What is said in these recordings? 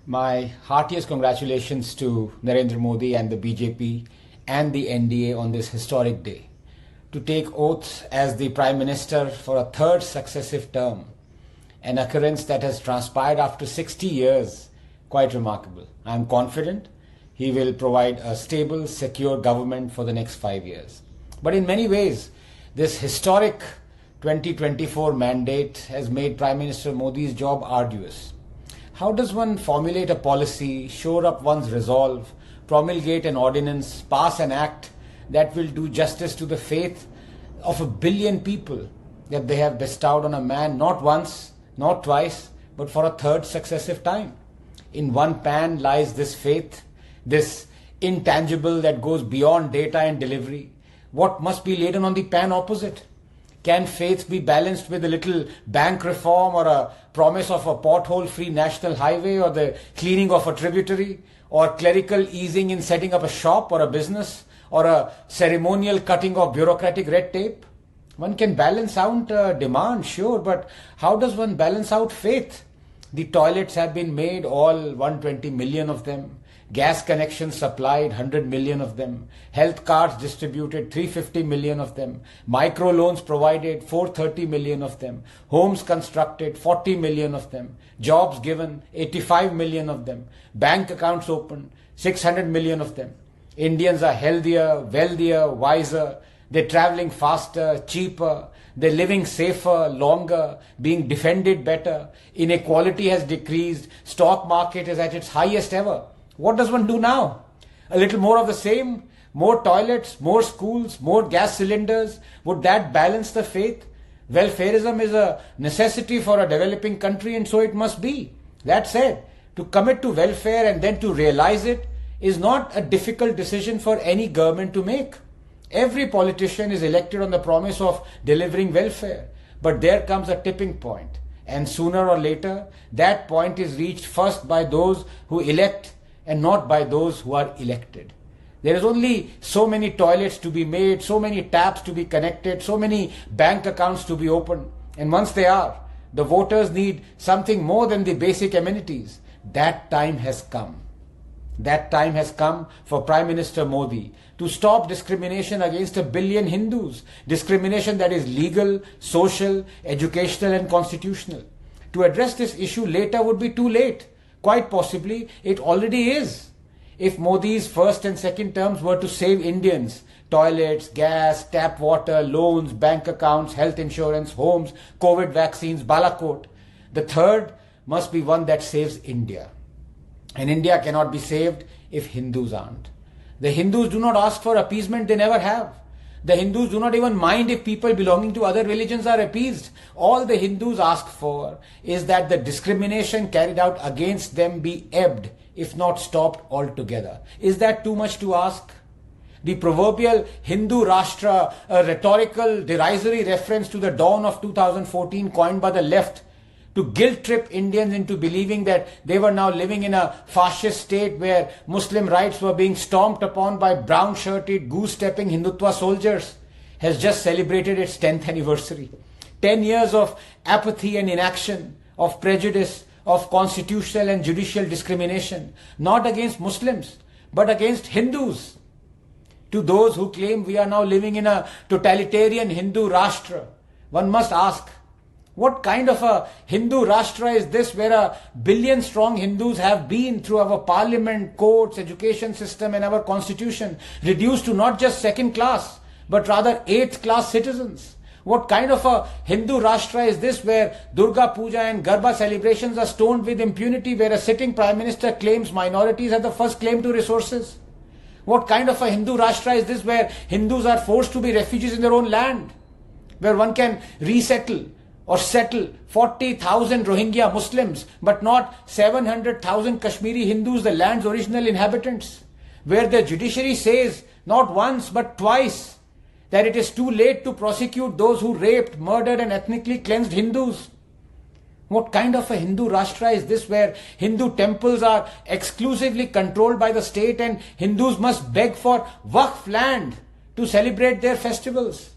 My heartiest congratulations to Narendra Modi and the BJP and the NDA on this historic day. To take oath as the Prime Minister for a third successive term, an occurrence that has transpired after 60 years, quite remarkable. I am confident he will provide a stable, secure government for the next 5 years. But in many ways, this historic 2024 mandate has made Prime Minister Modi's job arduous. How does one formulate a policy, shore up one's resolve, promulgate an ordinance, pass an act that will do justice to the faith of 1 billion people that they have bestowed on a man not once, not twice, but for a third successive time? In one pan lies this faith, this intangible that goes beyond data and delivery. What must be laden on the pan opposite? Can faith be balanced with a little bank reform or a promise of a pothole-free national highway or the cleaning of a tributary or clerical easing in setting up a shop or a business or a ceremonial cutting of bureaucratic red tape? One can balance out demand, sure, but how does one balance out faith? The toilets have been made, all 120 million of them. Gas connections supplied, 100 million of them. Health cards distributed, 350 million of them. Micro loans provided, 430 million of them. Homes constructed, 40 million of them. Jobs given, 85 million of them. Bank accounts opened, 600 million of them. Indians are healthier, wealthier, wiser. They're traveling faster, cheaper. They're living safer, longer, being defended better. Inequality has decreased. Stock market is at its highest ever. What does one do now? A little more of the same? More toilets, more schools, more gas cylinders? Would that balance the faith? Welfarism is a necessity for a developing country, and so it must be. That said, to commit to welfare and then to realize it is not a difficult decision for any government to make. Every politician is elected on the promise of delivering welfare. But there comes a tipping point, and sooner or later, that point is reached first by those who elect and not by those who are elected. There is only so many toilets to be made, so many taps to be connected, so many bank accounts to be opened. And once they are, the voters need something more than the basic amenities. That time has come. That time has come for Prime Minister Modi to stop discrimination against 1 billion Hindus, discrimination that is legal, social, educational and constitutional. To address this issue later would be too late. Quite possibly, it already is. If Modi's first and second terms were to save Indians, toilets, gas, tap water, loans, bank accounts, health insurance, homes, COVID vaccines, Balakot, the third must be one that saves India. And India cannot be saved if Hindus aren't. The Hindus do not ask for appeasement, they never have. The Hindus do not even mind if people belonging to other religions are appeased. All the Hindus ask for is that the discrimination carried out against them be ebbed, if not stopped altogether. Is that too much to ask? The proverbial Hindu Rashtra, a rhetorical, derisory reference to the dawn of 2014 coined by the left to guilt-trip Indians into believing that they were now living in a fascist state where Muslim rights were being stomped upon by brown-shirted, goose-stepping Hindutva soldiers, has just celebrated its 10th anniversary. 10 years of apathy and inaction, of prejudice, of constitutional and judicial discrimination, not against Muslims, but against Hindus. To those who claim we are now living in a totalitarian Hindu Rashtra, one must ask, what kind of a Hindu Rashtra is this where 1 billion strong Hindus have been through our parliament, courts, education system and our constitution reduced to not just second class but rather 8th class citizens? What kind of a Hindu Rashtra is this where Durga Puja and Garba celebrations are stoned with impunity, where a sitting Prime Minister claims minorities have the first claim to resources? What kind of a Hindu Rashtra is this where Hindus are forced to be refugees in their own land, where one can resettle or settle 40,000 Rohingya Muslims, but not 700,000 Kashmiri Hindus, the land's original inhabitants, where the judiciary says not once but twice that it is too late to prosecute those who raped, murdered and ethnically cleansed Hindus? What kind of a Hindu Rashtra is this where Hindu temples are exclusively controlled by the state and Hindus must beg for Waqf land to celebrate their festivals?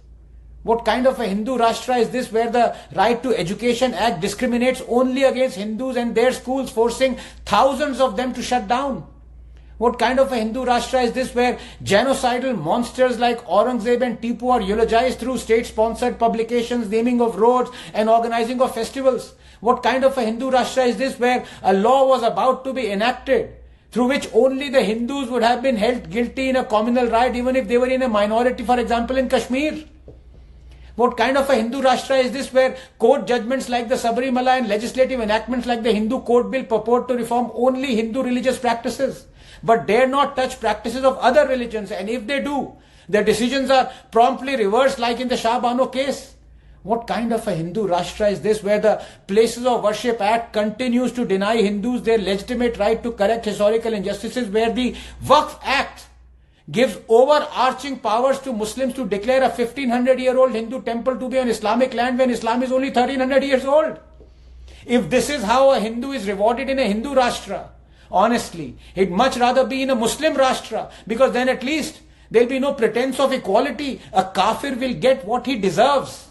What kind of a Hindu Rashtra is this where the Right to Education Act discriminates only against Hindus and their schools, forcing thousands of them to shut down? What kind of a Hindu Rashtra is this where genocidal monsters like Aurangzeb and Tipu are eulogized through state-sponsored publications, naming of roads and organizing of festivals? What kind of a Hindu Rashtra is this where a law was about to be enacted through which only the Hindus would have been held guilty in a communal riot even if they were in a minority, for example in Kashmir? What kind of a Hindu Rashtra is this where court judgments like the Sabarimala and legislative enactments like the Hindu Code Bill purport to reform only Hindu religious practices, but dare not touch practices of other religions, and if they do, their decisions are promptly reversed like in the Shah Bano case? What kind of a Hindu Rashtra is this where the Places of Worship Act continues to deny Hindus their legitimate right to correct historical injustices, where the Waqf Act gives overarching powers to Muslims to declare a 1500-year-old Hindu temple to be on Islamic land when Islam is only 1300 years old? If this is how a Hindu is rewarded in a Hindu Rashtra, honestly, he'd much rather be in a Muslim Rashtra, because then at least there'll be no pretense of equality. A kafir will get what he deserves.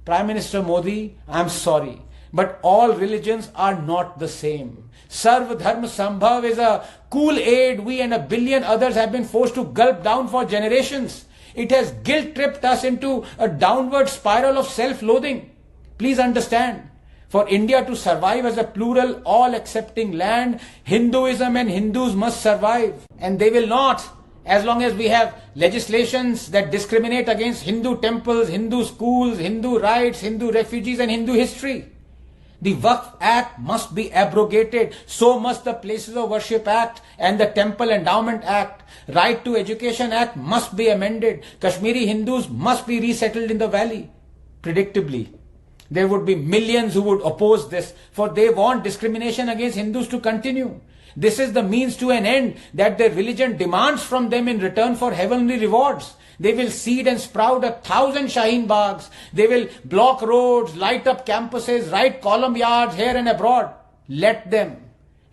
Prime Minister Modi, I'm sorry, but all religions are not the same. Sarv Dharma Sambhav is a cool aid we and a billion others have been forced to gulp down for generations. It has guilt-tripped us into a downward spiral of self-loathing. Please understand, for India to survive as a plural, all-accepting land, Hinduism and Hindus must survive. And they will not, as long as we have legislations that discriminate against Hindu temples, Hindu schools, Hindu rights, Hindu refugees and Hindu history. The Waqf Act must be abrogated. So must the Places of Worship Act and the Temple Endowment Act. Right to Education Act must be amended. Kashmiri Hindus must be resettled in the valley. Predictably, there would be millions who would oppose this, for they want discrimination against Hindus to continue. This is the means to an end that their religion demands from them in return for heavenly rewards. They will seed and sprout 1,000 Shaheen Baghs. They will block roads, light up campuses, write column yards here and abroad. Let them.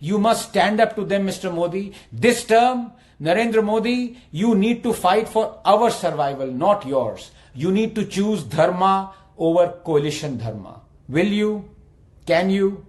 You must stand up to them, Mr. Modi. This term, Narendra Modi, you need to fight for our survival, not yours. You need to choose dharma over coalition dharma. Will you? Can you?